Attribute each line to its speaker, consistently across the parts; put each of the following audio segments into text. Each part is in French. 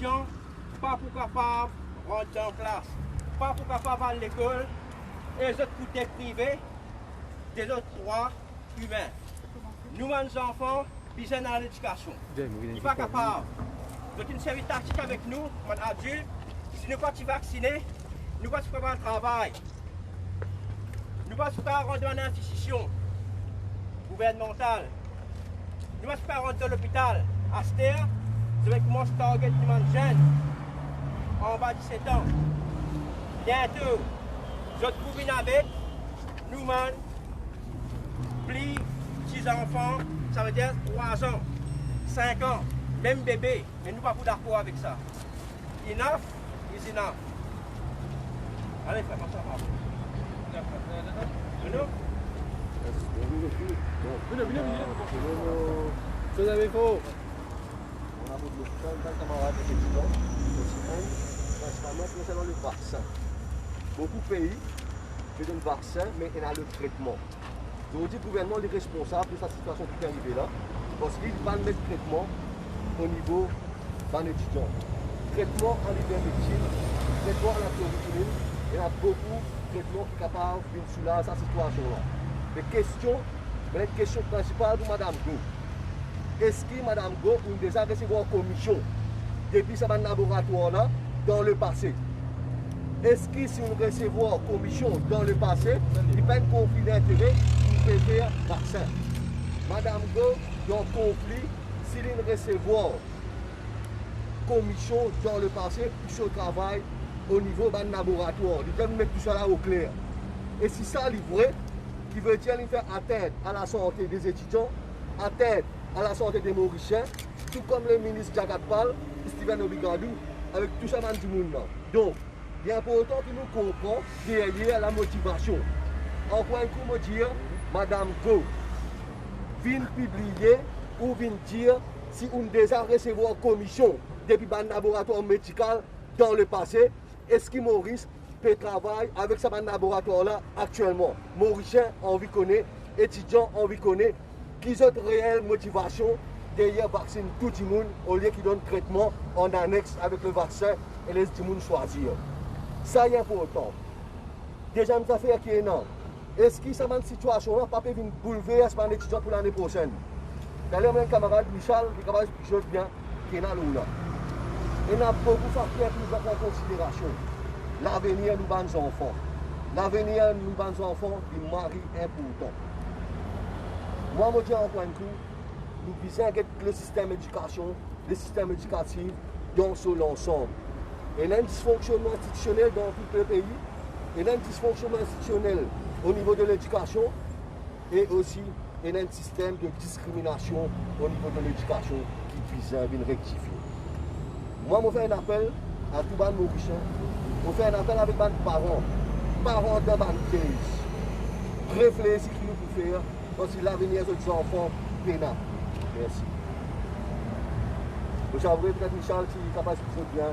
Speaker 1: étudiants, pas pour capable rentrer en classe, pas pour capable aller à l'école, et les autres côtés privés, des autres droits humains. Nous, les enfants, besoin dans l'éducation. Ils ne sont pas capables de une série tactique avec nous, les adultes. Si nous ne sommes pas vaccinés, nous ne sommes pas faire le travail. Nous ne sommes pas rentrer dans l'institution gouvernementale. Nous ne sommes pas rentrer dans l'hôpital. À cette heure, vous allez commencer à target les jeunes en bas de 17 ans. Bientôt, vous êtes couvrir avec nous-mêmes, plus 6 enfants, ça veut dire 3 ans, 5 ans, même bébé, mais nous ne sommes pas d'accord avec ça. Enough is enough. Allez, fais comme ça.
Speaker 2: Vous avez faux.
Speaker 3: On a beaucoup de camarades étudiants, principalement concernant le vaccin. Beaucoup de pays font un vaccin, mais il y a le traitement. Donc, le gouvernement est responsable de cette situation qui est arrivée là, parce qu'il va mettre le traitement au niveau d'un étudiant. Traitement en ivermectine, traitement en la chloroquine, il y a beaucoup de traitements qui sont capables de soulager cette situation-là. La question principale de Mme Go. Est-ce que Mme Go a déjà reçu en commission depuis ce laboratoire-là dans le passé? Est-ce que si on recevoir commission dans le passé, il n'y a pas de conflit d'intérêt pour faire vaccin? Mme Go, dans le conflit, s'il y a recevoir commission dans le passé pour ce travail au niveau d'un laboratoire, il doit mettre tout ça là au clair. Et si ça est vrai, qui veut dire qu'il fait atteinte à la santé des étudiants, atteinte à la santé des Mauriciens, tout comme le ministre Jagat Pal, Steven Obigadou, avec tout ça dans le monde. Donc, il est important que nous comprenions derrière la motivation. Encore un coup, me dire, Madame Go, vient publier ou vient dire si on déjà recevoir commission depuis un laboratoire médical dans le passé, est-ce que Maurice peut travailler avec ce laboratoire-là actuellement? Mauriciens, on veut connaître, étudiants, on veut connaître, qui ont une réelle motivation derrière vacciner tout le monde au lieu qu'ils donnent traitement en annexe avec le vaccin et les gens choisir. Ça est important. Déjà, une affaire qui est énorme. Est-ce que cette situation-là n'a pas pu bouleverser les étudiants pour l'année prochaine? D'ailleurs, mon camarade Michel, qui travaille sur le bien, qui est là. Il y a beaucoup de facteurs qui nous prennent en considération. L'avenir de nos enfants. L'avenir de nos enfants est mari important. Moi, je dis encore un coup, nous visons le système d'éducation, le système éducatif dans son ensemble. Il y a un dysfonctionnement institutionnel dans tout le pays, il y a un dysfonctionnement institutionnel au niveau de l'éducation et aussi il y a un système de discrimination au niveau de l'éducation qui vise à rectifier. Moi, je fais un appel à tous les Mauriciens, je fais un appel avec les parents de la case. Réfléchissez ce qu'il nous faut faire, parce que l'avenir des enfants est pénal. Merci. Je vais peut-être Michel qui est capable de faire bien.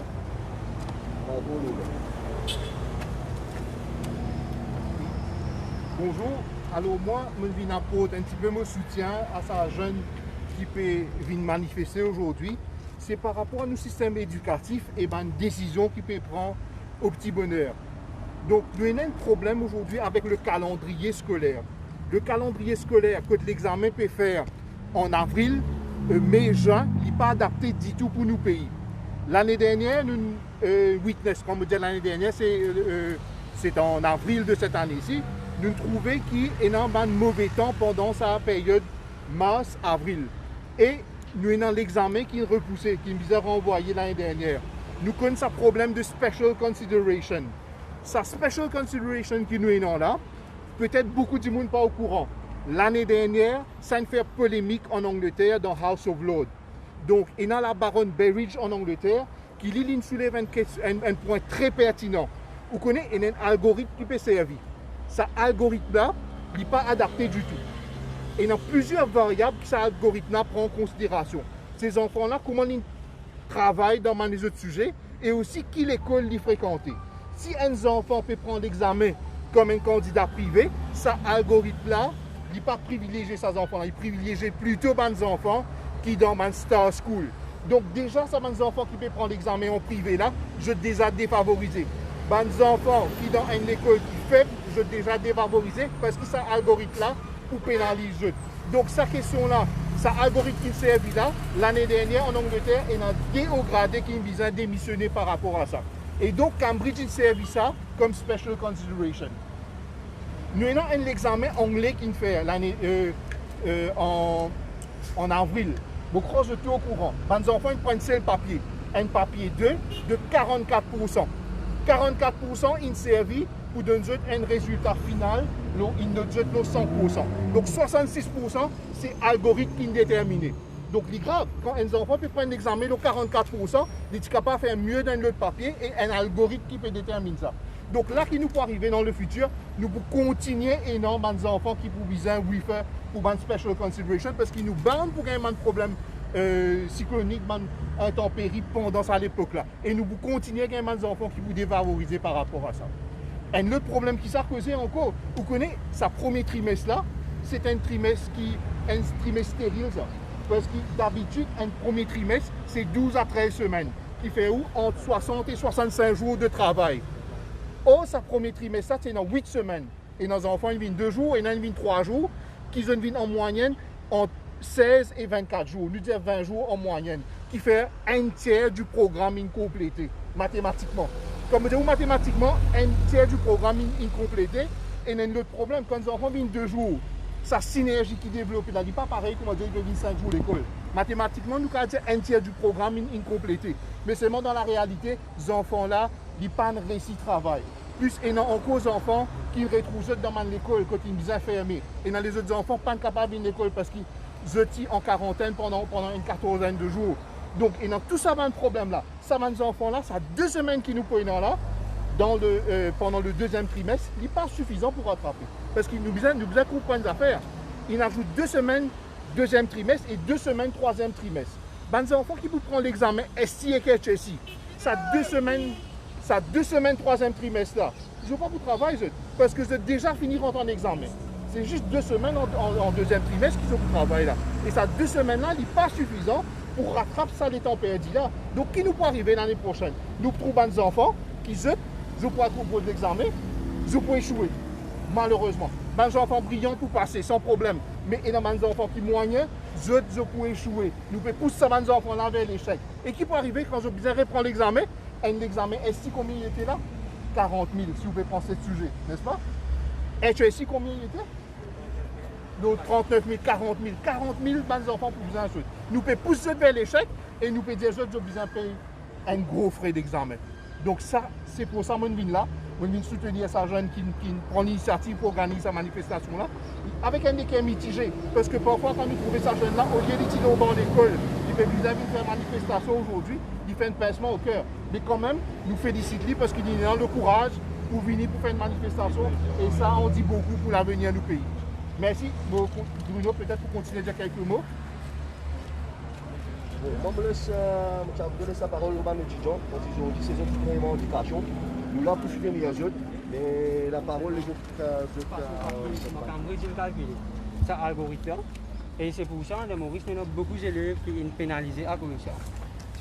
Speaker 2: Bonjour, alors moi, je viens apporter un petit peu mon soutien à ces jeunes qui peuvent venir manifester aujourd'hui. C'est par rapport à nos systèmes éducatifs et une décision qui peut prendre au petit bonheur. Donc, nous avons un problème aujourd'hui avec le calendrier scolaire. Le calendrier scolaire que l'examen peut faire en avril, mai, juin, il n'est pas adapté du tout pour nos pays. L'année dernière, nous witness, comme on dit l'année dernière, c'est en avril de cette année-ci, nous trouvons qu'il y a un mauvais temps pendant sa période mars-avril. Et nous avons l'examen qui est repoussé, qui nous a renvoyé l'année dernière. Nous connaissons ce problème de special consideration. Sa special consideration que nous avons là, peut-être beaucoup de monde pas au courant. L'année dernière, ça a fait polémique en Angleterre dans House of Lords. Donc, il y a la baronne Berridge en Angleterre qui soulève un point très pertinent. Vous connaissez, il y a un algorithme qui peut servir. Cet algorithme-là n'est pas adapté du tout. Et il y a plusieurs variables que cet algorithme-là prend en considération. Ces enfants-là, comment ils travaillent dans les autres sujets et aussi quelle école ils fréquentent. Si un enfant peut prendre l'examen comme un candidat privé, cet algorithme-là, il n'est pas privilégié ces enfants-là. Il privilégie plutôt les enfants qui sont dans une star school. Donc déjà, ça, les enfants qui peuvent prendre l'examen en privé là, je déjà défavorisé. Les enfants qui dans une école qui fait, je déjà défavorisé parce que ça algorithme là pour pénaliser. Donc sa question là, ça algorithme qui servi là, l'année dernière en Angleterre, il y a des hauts gradés qui ont démissionné par rapport à ça. Et donc Cambridge il servi ça comme special consideration. Nous avons un examen anglais qui fait l'année en avril. Vous croyez tout au courant. Les enfants ils prennent seul papier. Un papier 2 de 44%. 44% ils servi pour donner un résultat final, ils nous donnent 100%. Donc 66%, c'est l'algorithme qui est déterminé. Donc c'est grave, quand un enfant peut prendre l'examen de 44%, il est capable de faire mieux dans l'autre papier et un algorithme qui peut déterminer ça. Donc là, qui nous peut arriver dans le futur, nous pouvons continuer énormément des enfants qui peuvent viser un refer pour une special consideration parce qu'ils nous bandent pour un problème psychologique, intempérie pendant ça à l'époque-là. Et nous pouvons continuer avec des enfants qui vous dévaloriser par rapport à ça. Un autre problème qui s'est causé encore, vous connaissez, ce premier trimestre-là, c'est un trimestre stérile, ça. Parce que d'habitude, un premier trimestre, c'est 12 à 13 semaines, qui fait où entre 60 et 65 jours de travail. Or, ce premier trimestre, c'est dans 8 semaines. Et nos enfants, ils viennent 2 jours et ils viennent 3 jours, qui viennent en moyenne entre 16 et 24 jours, nous disons 20 jours en moyenne, qui fait un tiers du programme incomplété, mathématiquement. Comme je dis, mathématiquement, un tiers du programme incomplété, et il y a un autre problème, quand les enfants viennent 2 jours, sa synergie qui développe, il n'est pas pareil comme on dit qu'ils viennent 5 jours à l'école. Mathématiquement, nous avons un tiers du programme incomplété. Mais seulement dans la réalité, ces enfants-là, ils n'ont pas réussi de travail. Plus, il y a encore des enfants qui retrouvent dans l'école quand ils sont fermés. Et dans les autres enfants, pas capables de l'école parce qu'ils sont en quarantaine pendant une quatorzaine de jours. Donc, il y a tout ça, un problème-là. Ça, les enfants-là, ça a 2 semaines qui nous prennent là, pendant le deuxième trimestre, il n'est pas suffisant pour rattraper. Parce qu'il nous besoin comprendre les affaires. Il ajoute 2 semaines deuxième trimestre et 2 semaines troisième trimestre. Les enfants qui vous prennent l'examen ST et KHSI, ça a 2 semaines troisième trimestre là. Je ne veux pas vous travailler parce que vous êtes déjà fini en examen. C'est juste 2 semaines en deuxième trimestre qu'ils ont pour travailler là. Et ça 2 semaines là, il n'est pas suffisant pour rattraper ça les temps perdus là. Donc, qui nous peut arriver l'année prochaine? Nous trouvons des enfants qui je pourrais proposer l'examen, je pourrais échouer. Malheureusement. Des enfants brillants pour passer sans problème. Mais il y a des enfants qui moyens, je pourrais échouer. Nous pouvons pousser ces enfants-là vers l'échec. Et qui peut arriver quand je besoin reprendre l'examen? Un examen SI, combien il était là? 40 000, si vous pouvez prendre ce sujet, n'est-ce pas? HSI, combien il était? Donc 39 000, 40 000. 40 000 des enfants pour besoin de nous pouvons pousser vers l'échec et nous pouvons dire que je besoin de payer un gros frais d'examen. Donc ça, c'est pour ça que je viens là. Je viens soutenir ces jeunes qui prennent l'initiative pour organiser cette manifestation-là. Avec un équilibre mitigé. Parce que parfois, quand nous trouvons ces jeunes-là, au lieu d'être au banc d'école, ils peuvent faire une manifestation aujourd'hui, ils font un pincement au cœur. Mais quand même, nous félicitons parce qu'ils ont le courage pour venir pour faire une manifestation. Et ça, on dit beaucoup pour l'avenir du pays. Merci. Bruno, peut-être pour continuer à dire quelques mots.
Speaker 3: Bon, je laisse la parole aux étudiants. Aujourd'hui, c'est une revendication. Nous là pour soutenir les autres, mais la parole les autres.
Speaker 4: Cambridge, il calcule ça algorithme. Et c'est pour ça que Maurice, nous avons beaucoup d'élèves qui sont pénalisés à cause de ça.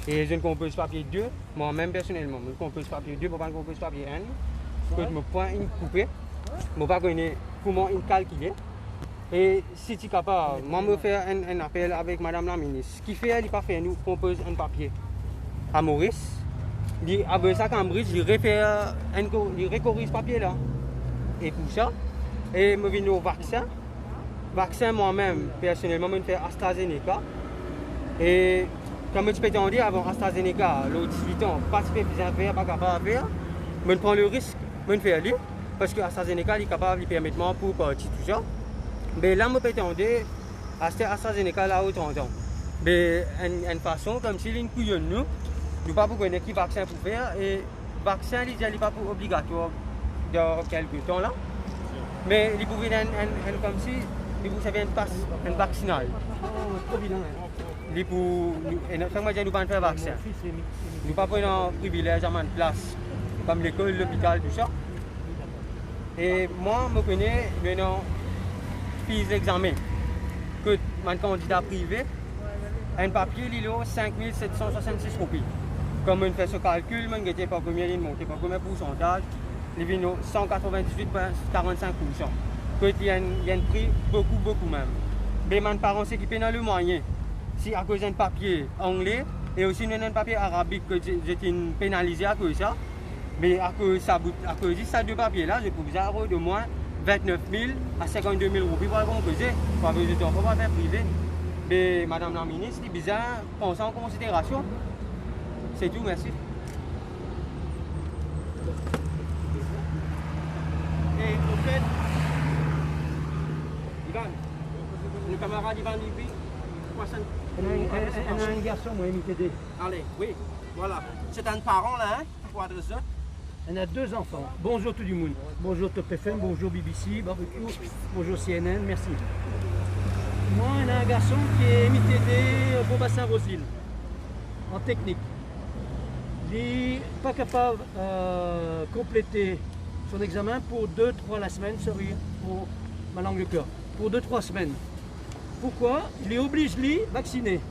Speaker 4: Et je ne compose papier 2, moi-même personnellement, je compose papier 2 pour pas compose papier 1. Que je me prends une coupée, je ne sais pas comment il calculer. Et si tu es capable, moi je faire un appel avec Madame la ministre. Ce qui fait, elle n'a pas fait, nous compose un papier à Maurice. Après ça, Cambridge, il récorrige ce papier là. Et pour ça, et je viens au vaccin. Vaccin moi-même, personnellement, je fais AstraZeneca. Et comme je peux te dire, avant AstraZeneca, l'autre 18 ans, pas si bien faire, pas capable de faire, je prends le risque de faire lui. Parce que AstraZeneca est capable de permettre pour partir tout ça. Mais là, je peux te dire, AstraZeneca là, au 30 ans. Mais une façon, comme si une couillonne nous. Nous ne pouvons pas connaître qui vaccin pour faire et le vaccin n'est pas obligatoire dans quelques temps là. Mais il pouvait être comme si vous savez un vaccinal. Nous ne pouvons pas faire vaccin. Nous ne pouvons pas prendre un privilège à une place comme l'école, l'hôpital, tout ça. Et moi, je connais maintenant fils d'examen que mon candidat privé. un papier, il est 5 766 roupies. Comme on fait ce calcul, on ne pas combien il monte, pas combien de pourcentage, il vient 198,45%. Il y a un prix beaucoup même. Mais mes parents s'équipent dans le moyen. Si à cause d'un papier anglais et aussi un papier arabique que j'étais pénalisé à cause de ça, mais à cause de ces deux papiers-là, je peux avoir de moins 29 000 à 52 000 roupies pour composer. Pour avoir du temps pour faire privé. Mais Madame la ministre, c'est bizarre, pensez en considération. C'est tout, merci.
Speaker 1: Et au fait, Ivan, le camarade Ivan Libby,
Speaker 5: On a un garçon, moi, MITD.
Speaker 1: allez, oui, voilà. C'est un parent là, hein, pour être ça.
Speaker 5: On a 2 enfants. Bonjour tout le monde. Bonjour Top FM, bonjour BBC, Barbecue, bonjour CNN, merci. Moi, on a un garçon qui est MITD pour Bassin-Rosil, en technique. Il n'est pas capable de compléter son examen pour 2-3 la semaine, sorry, pour ma langue de cœur, pour 2-3 semaines. Pourquoi? Il est obligé, lui, vacciner.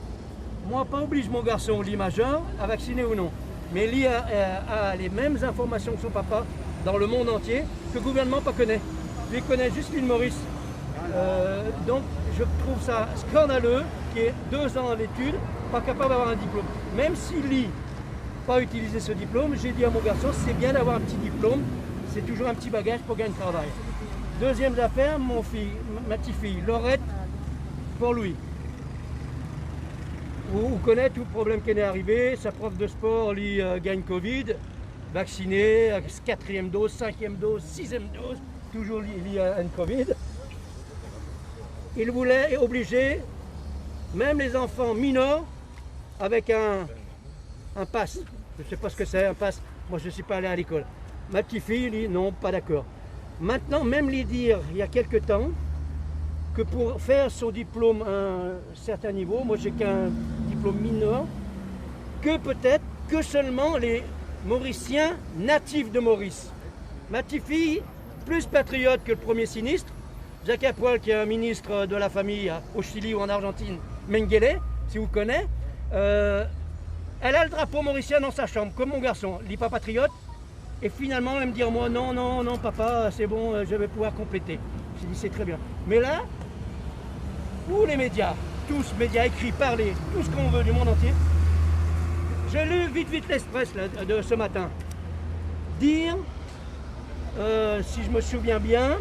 Speaker 5: Moi, pas oblige mon garçon, lui majeur, à vacciner ou non. Mais lui a les mêmes informations que son papa dans le monde entier que le gouvernement pas connaît. Lui connaît juste l'île Maurice. Donc je trouve ça scandaleux qu'il ait 2 ans d'études, pas capable d'avoir un diplôme. Même s'il lit pas utiliser ce diplôme, j'ai dit à mon garçon, c'est bien d'avoir un petit diplôme, c'est toujours un petit bagage pour gagner le travail. Deuxième affaire, ma petite fille, Laurette, pour lui. Vous connaissez tout le problème qui est arrivé, sa prof de sport, lui, gagne Covid, vacciné, 4e dose, 5e dose, 6e dose, toujours lié à une Covid. Il voulait obliger même les enfants mineurs avec un pass. Je ne sais pas ce que c'est un pass, moi je ne suis pas allé à l'école. Ma petite fille, lui, non, pas d'accord. Maintenant, même lui dire, il y a quelque temps, que pour faire son diplôme à un certain niveau, moi j'ai qu'un diplôme mineur, que peut-être que seulement les Mauriciens natifs de Maurice. Ma petite fille, plus patriote que le premier sinistre, Jacques Apoil, qui est un ministre de la famille au Chili ou en Argentine, Mengele, si vous connaissez, elle a le drapeau mauricien dans sa chambre, comme mon garçon, il n'est pas patriote, et finalement elle me dit, moi non, non, non papa, c'est bon, je vais pouvoir compléter. J'ai dit, c'est très bien. Mais là, où les médias, tous médias écrits, parlés, tout ce qu'on veut du monde entier, j'ai lu vite l'Express de ce matin, dire, si je me souviens bien,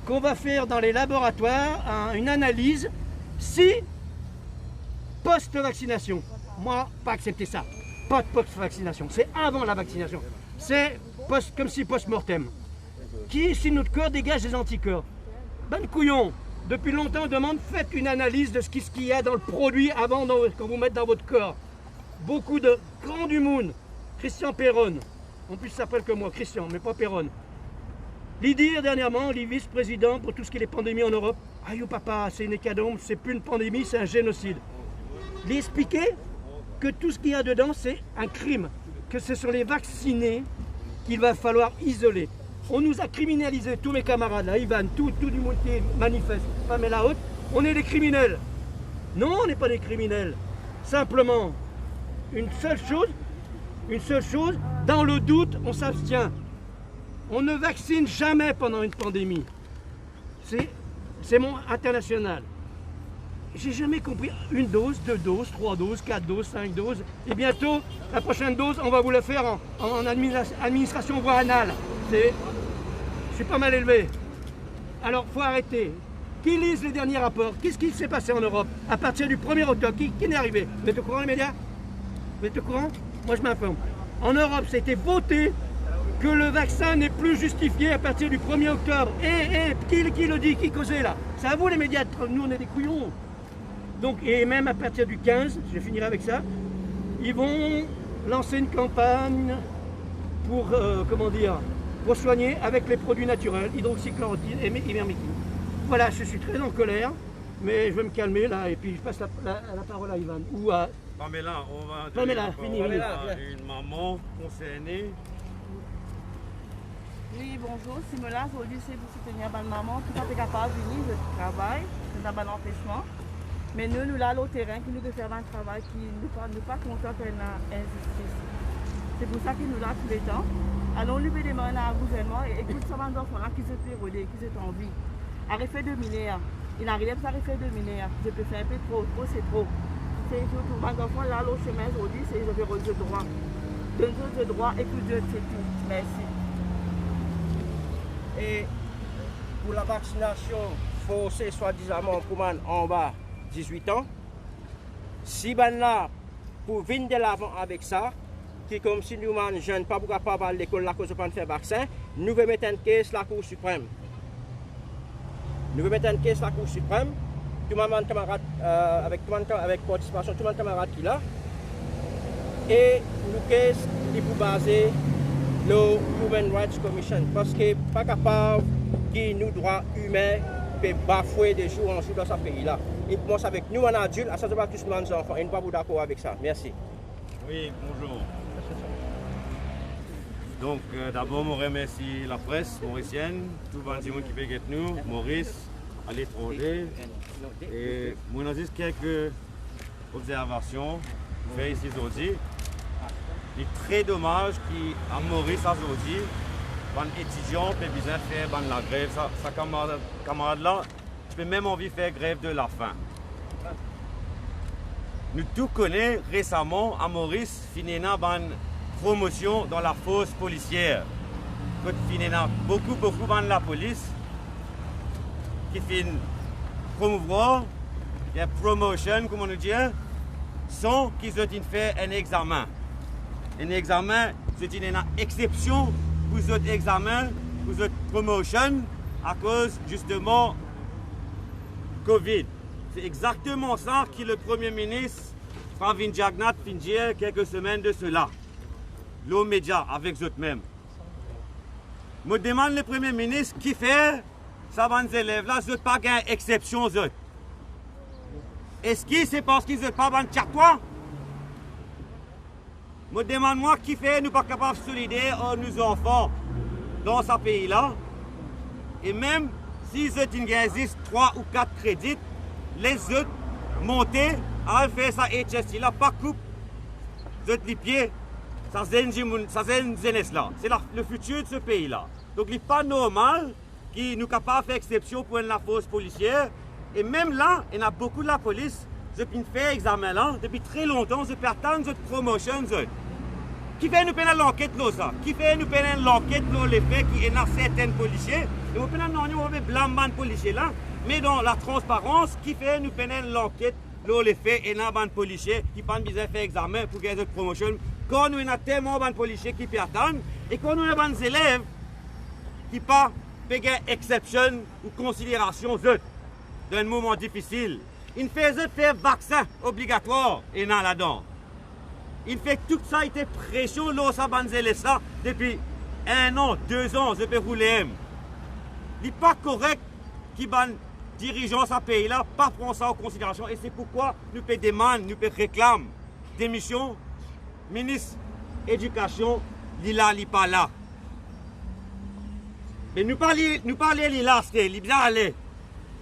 Speaker 5: qu'on va faire dans les laboratoires une analyse si post-vaccination. Moi, pas accepter ça. Pas de post-vaccination. C'est avant la vaccination. C'est comme si post-mortem. Qui, si notre corps dégage des anticorps? Ben couillon, depuis longtemps on demande, faites une analyse de ce qu'il y a dans le produit avant qu'on vous mette dans votre corps. Beaucoup de grands du monde. Christian Perron, en plus il s'appelle que moi, Christian, mais pas Perron. L'IDIR dernièrement, les vice-présidents pour tout ce qui est les pandémies en Europe. Aïe papa, c'est une hécatombe, c'est plus une pandémie, c'est un génocide. Il expliquait que tout ce qu'il y a dedans, c'est un crime. Que ce sont les vaccinés qu'il va falloir isoler. On nous a criminalisé, tous mes camarades, là, Ivan, tout du monde qui manifeste, Pamela Haute, on est des criminels. Non, on n'est pas des criminels. Simplement, une seule chose, dans le doute, on s'abstient. On ne vaccine jamais pendant une pandémie. C'est mon international. J'ai jamais compris 1 dose, 2 doses, 3 doses, 4 doses, 5 doses. Et bientôt, la prochaine dose, on va vous la faire en administration voie anale. Je suis pas mal élevé. Alors, il faut arrêter. Qui lise les derniers rapports? Qu'est-ce qui s'est passé en Europe à partir du 1er octobre? Qui est arrivé? Vous êtes au courant, les médias? Vous êtes au courant? Moi, je m'informe. En Europe, c'était voté que le vaccin n'est plus justifié à partir du 1er octobre. Qui le dit? Qui causait là? C'est à vous les médias, nous on est des couillons. Donc, et même à partir du 15, je finirai avec ça, ils vont lancer une campagne pour, pour soigner avec les produits naturels, hydroxychloroquine et ivermectine. Voilà, je suis très en colère, mais je vais me calmer là, et puis je passe la parole à Ivan. Ou à
Speaker 6: Pamela, on va
Speaker 5: Pamela, fini.
Speaker 6: à une maman concernée.
Speaker 7: Oui, bonjour, Simola, aujourd'hui c'est pour soutenir ma maman, tout le monde est capable de venir, je travaille, c'est un bon empêchement. Mais nous là, au terrain, qui nous devons faire un travail qui ne pas content qu'elle a injustice. C'est pour ça que nous là tous les temps. Allons lui demander à un gouvernement et écoute ça va d'enfants là qui se fait rouler, qui se en vie. Arrêtez de miner. Il n'arrive pas à arrêter de miner. Je peux faire un peu trop c'est trop. C'est tout les enfants là, au chemin aujourd'hui, c'est ils ont de droit. De droit et puis Dieu, c'est tout. Merci.
Speaker 1: Et pour la vaccination forcée, soi-disant, pour man en bas 18 ans, si ben là, pour venir de l'avant avec ça, qui comme si nous, man, jeunes, pas pour pas à l'école, la cause de pas faire vaccin, nous allons mettre en caisse la Cour suprême. Nous allons mettre en caisse la Cour suprême, tout le monde camarade, avec participation, tout le monde camarade qui là, et nous caisse, il faut baser le Human Rights Commission, parce que pas capable qui nous droits humains peut bafouer de jour en jour dans ce pays-là. Il commence avec nous en adulte, à ça ne pas tous nos enfants, et nous ne sommes pas d'accord avec ça. Merci.
Speaker 6: Oui, bonjour. Donc, d'abord, je remercie la presse mauricienne, tout le monde qui peut être nous, Maurice, à l'étranger. Et moi, j'ai juste quelques observations faites ici aujourd'hui. Il est très dommage qu'à Maurice, aujourd'hui, les étudiants peuvent bien faire la grève. Sa camarade là, tu peux même envie de faire grève de la faim. Nous tous connaissons récemment à Maurice, finina une promotion dans la force policière. Quand finina beaucoup de la police qui fait promouvoir, une promotion, comme on nous dit, sans qu'ils aient fait un examen. Un examen, c'est une exception pour votre examen, pour votre promotion, à cause justement Covid. C'est exactement ça que le Premier ministre Pravin Jagnnath vient dire quelques semaines de cela. L'eau média avec eux mêmes. Je me demande le Premier ministre qui fait ça va les élèves là, ils pas gain exception. Est-ce que c'est parce qu'ils n'ont pas de chatois? Je me demande moi qui fait nous pas capables de solidaire nos enfants dans ce pays-là. Et même si ils existe 3 ou 4 crédits, les autres monter à faire ça HSI là, pas coupe les pieds, ça c'est une jeunesse là. C'est le futur de ce pays-là. Donc il n'est pas normal qu'ils nous capables de faire exception pour la force policière. Et même là, il y a beaucoup de la police, depuis faire examen là, depuis très longtemps, ils attendent cette promotion. Qui fait nous payer l'enquête là ça? Qui fait nous payer l'enquête là les faits qui est dans certains policiers? Et nous payons non, on veut blâmer les policiers là, mais dans la transparence, qui fait nous payer l'enquête là les faits et dans les policiers qui pas besoin faire examen pour gagner cette promotion? Quand nous avons tellement de policiers qui peuvent attendre et quand nous avons des élèves qui pas payer exception ou considération d'un moment difficile. Il fait faire vaccin obligatoire et non là-dedans. Il fait tout ça, il était pression, l'eau, ça, ça, depuis 1 an, 2 ans, je peux rouler. Il n'est pas correct que les dirigeants de ce pays-là ne prennent pas ça en considération. Et c'est pourquoi nous pouvons demander, nous pouvons réclamer démission, ministre éducation, il n'est pas là. Mais nous parlons de là, il est bien allé.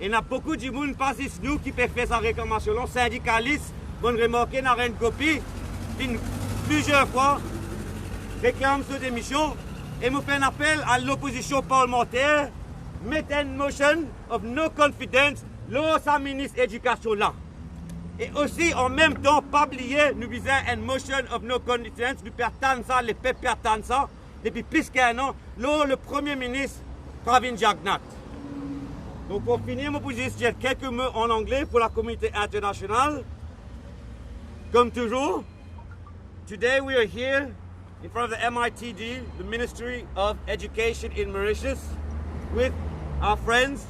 Speaker 6: Et il y a beaucoup de monde pas ici nous qui peuvent faire sa réclamation. Les syndicalistes, bonne remarquer, n'a rien de copie. Plusieurs fois, réclament cette démission et me fait un appel à l'opposition parlementaire, mettre une motion of no confidence, le ministre de l'Éducation là. Et aussi, en même temps, pas oublier, nous visons une motion of no confidence, nous perdons ça, les peuples perdent ça, depuis plus qu'1 an, le Premier ministre Pravin Jagnnath. Donc pour finir, je vais dire quelques mots en anglais pour la communauté internationale. Comme toujours, today we are here in front of the MITD, the Ministry of Education in Mauritius, with our friends,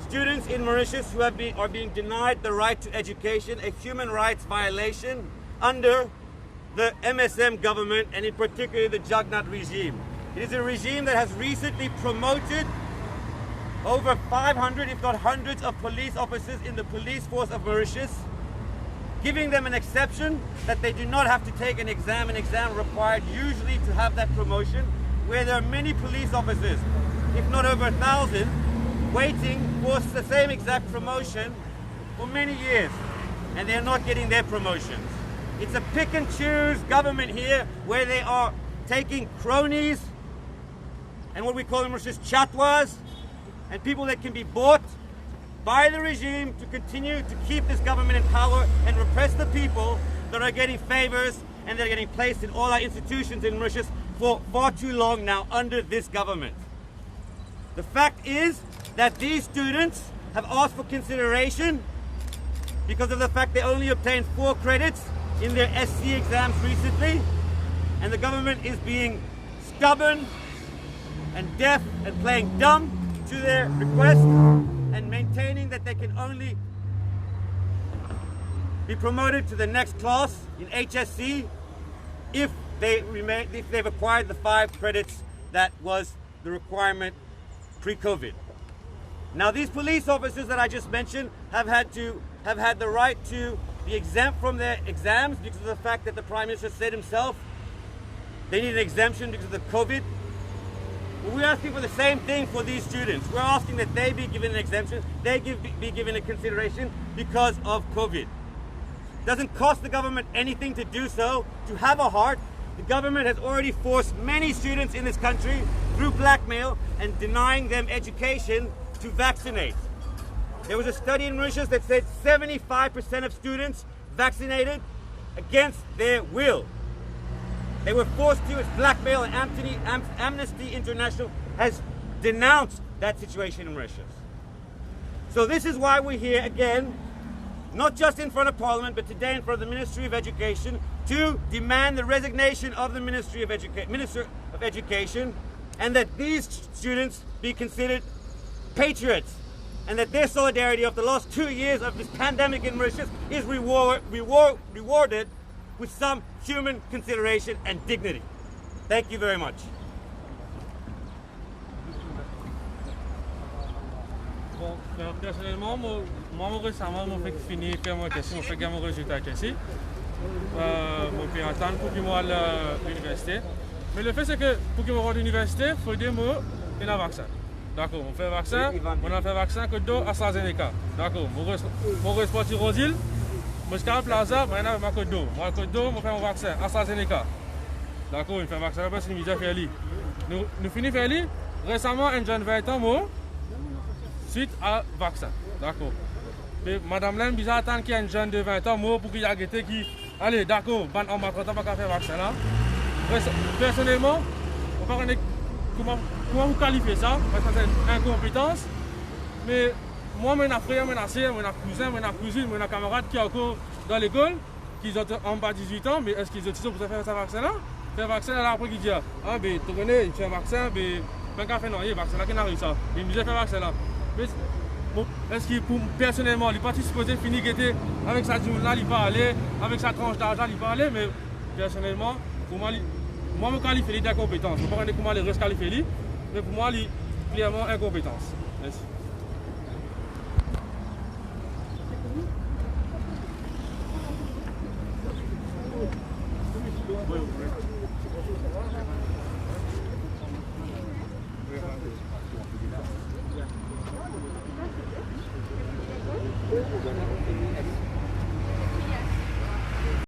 Speaker 6: students in Mauritius who are being denied the right to education, a human rights violation under the MSM government and in particular the Jagnnath regime. It is a regime that has recently promoted over 500, if not hundreds, of police officers in the police force of Mauritius, giving them an exception that they do not have to take an exam required usually to have that promotion, where there are many police officers, if not over 1,000, waiting for the same exact promotion for many years, and they're not getting their promotions. It's a pick and choose government here where they are taking cronies and what we call in Mauritius chatwas, and people that can be bought by the regime to continue to keep this government in power and repress the people that are getting favors and they're getting placed in all our institutions in Mauritius for far too long now under this government. The fact is that these students have asked for consideration because of the fact they only obtained 4 credits in their SC exams recently, and the government is being stubborn and deaf and playing dumb to their request and maintaining that they can only be promoted to the next class in HSC if they've acquired the 5 credits that was the requirement pre-COVID. Now these police officers that I just mentioned have had the right to be exempt from their exams because of the fact that the Prime Minister said himself they need an exemption because of the COVID. Well, we're asking for the same thing for these students. We're asking that they be given an exemption, be given a consideration because of COVID. It doesn't cost the government anything to do so, to have a heart. The government has already forced many students in this country through blackmail and denying them education to vaccinate. There was a study in Mauritius that said 75% of students vaccinated against their will. They were forced to. It's blackmail, and Amnesty International has denounced that situation in Mauritius. So this is why we're here again, not just in front of Parliament, but today in front of the Ministry of Education to demand the resignation of the Minister of Education, and that these students be considered patriots, and that their solidarity of the last 2 years of this pandemic in Mauritius is rewarded with some human consideration and dignity. Thank you very much.
Speaker 8: Bon, personnellement, moi récemment, j'ai fini de faire mon question, j'ai fait mon résultat ici. Mon pays attend pour que moi à l'université. Mais le fait c'est que pour que moi à l'université, il faut des mots et un vaccin. D'accord, on fait vaccin, on a fait vaccin que deux AstraZeneca. D'accord, mon responsable Rosil, moi je suis à la plaza, moi je fais deux. Moi je fais un vaccin AstraZeneca. D'accord, on fait un vaccin parce qu'il nous a fait nous finissons faire lui. Récemment, un jeune 20 ans mort suite à vaccin. D'accord. Et madame Lem, bizarre attendre qu'il y ait un jeune de 20 ans mort pour qu'il y ait un qui. Allez, d'accord, on va pas faire vaccin là. Personnellement, on va regarder comment vous qualifiez ça, parce que c'est une incompétence. Mais moi, j'ai un frère, j'ai un soeur, j'ai un cousin, j'ai une cousine, j'ai un camarade qui est encore dans l'école, qui ont en bas de 18 ans, mais est-ce qu'ils ont dit pour faire ce vaccin-là? Faire vaccin là, après, ils disent ah, ben, tu connais, il fait un vaccin, ben, ben, qu'à faire non, il y a un vaccin là qui n'arrive ça. Il me dit, faire vaccin là. Mais bon, est-ce qu'il, personnellement, il n'est pas supposé finir avec sa journée, il va aller, avec sa tranche d'argent, il va aller, mais personnellement, pour moi, je me qualifie d'incompétence. Je ne sais pas comment les restes qualifient, mais pour moi, il est clairement incompétence. Merci.